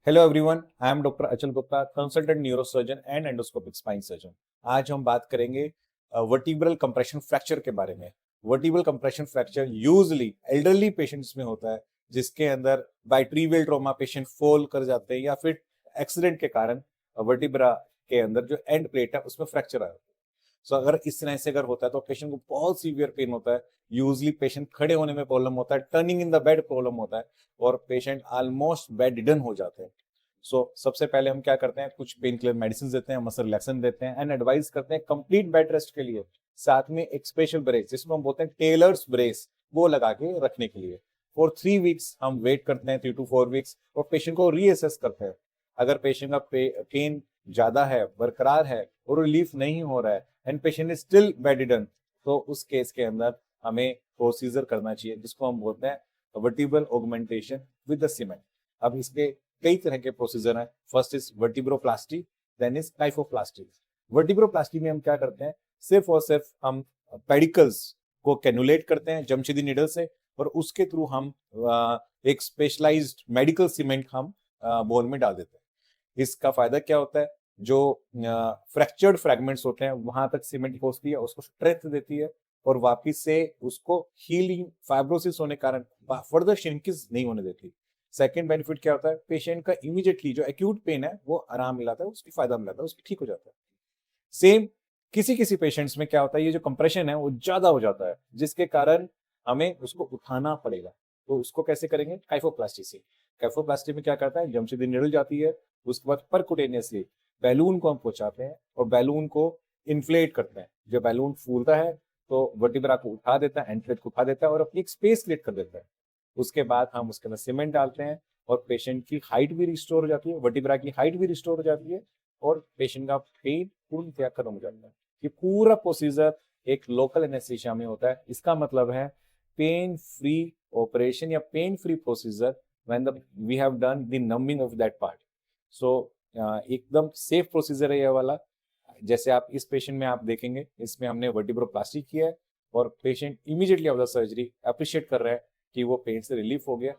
Hello everyone, I am doctor Achal Gupta, consultant neurosurgeon and endoscopic spine surgeon. आज हम बात करेंगे वर्टिब्रल कंप्रेशन फ्रैक्चर के बारे में। Vertebral compression fracture usually elderly patients में होता है, जिसके अंदर by trivial trauma patient fall कर जाते हैं या फिर एक्सीडेंट के कारण वर्टिब्रा के अंदर जो एंड प्लेट है उसमें फ्रैक्चर आ जाता है। सो अगर इस तरह से अगर होता है तो पेशेंट को बहुत सीवियर पेन होता है। यूजली पेशेंट खड़े होने में प्रॉब्लम होता है, turning in the bed problem होता है और पेशेंट ऑलमोस्ट बेड रिडन हो जाते हैं। सबसे पहले हम क्या करते हैं, कुछ पेन किलर मेडिसिन देते हैं, मसल रिलैक्सेंट देते हैं एंड एडवाइस करते हैं कंप्लीट बेड रेस्ट के लिए। साथ में एक स्पेशल ब्रेस जिसको हम बोलते हैं टेलर्स ब्रेस, वो लगा के रखने के लिए। फॉर 3 वीक्स हम वेट करते हैं, 3 to 4 वीक्स, और पेशेंट को रीअसेस करते हैं। अगर पेशेंट का पेन ज्यादा है, बरकरार है और रिलीफ नहीं हो रहा है एंड पेशेंट इज स्टिल बेडिडन, तो उस केस के अंदर हमें प्रोसीजर करना चाहिए जिसको हम बोलते हैं vertebral augmentation with the cement. अब इसके कई तरह के प्रोसीजर हैं। First is vertebroplasty, then is kyphoplasty. Vertebroplasty में हम क्या करते हैं, सिर्फ और सिर्फ हम पेडिकल्स को कैनुलेट करते हैं जमशेदी निडल से, और उसके थ्रू हम एक स्पेशलाइज्ड मेडिकल सीमेंट हम बोन में डाल देते हैं। इसका फायदा क्या होता है, जो फ्रैक्चर्ड फ्रैगमेंट्स होते हैं वहां तक सीमेंट पहुंचती है, उसको स्ट्रेंथ देती है और वापिस से उसको हीलिंग, फाइब्रोसिस होने के कारण फर्दर श्रिंकेज नहीं होने देती। सेकेंड बेनिफिट क्या होता है, पेशेंट का इमीडिएटली जो एक्यूट पेन है वो आराम मिलाता है, उसकी फायदा मिलाता है, उसकी ठीक हो जाता है। सेम किसी किसी पेशेंट्स में क्या होता है, ये जो कंप्रेशन है वो ज्यादा हो जाता है जिसके कारण हमें उसको उठाना पड़ेगा। तो उसको कैसे करेंगे, काइफोप्लास्टी से। काइफोप्लास्टी में क्या करता है, जमशेदी निडल जाती है, उसके बाद परकुटेनियसली बैलून को हम पहुंचाते हैं और बैलून को इन्फ्लेट करते हैं। जब बैलून फूलता है तो वर्टिब्रा को उठा देता है, एंड को उठा देता है और अपनी एक स्पेस क्रिएट कर देता है। उसके बाद हम उसके अंदर सीमेंट डालते हैं और पेशेंट की हाइट भी रिस्टोर हो जाती है, वर्टिब्रा की हाइट भी रिस्टोर हो जाती है और पेशेंट का पेन पूर्णतः खत्म हो जाता है। ये पूरा प्रोसीजर एक लोकल एनेस्थीसिया में होता है। इसका मतलब है पेन फ्री ऑपरेशन या pain free procedure when the we have done the numbing of that part. So एकदम सेफ प्रोसीजर है ये वाला। जैसे आप इस पेशेंट में आप देखेंगे, इसमें हमने वर्टिब्रोप्लास्टी किया है और patient immediately after surgery appreciate कर रहा है कि वो पेन से रिलीफ हो गया।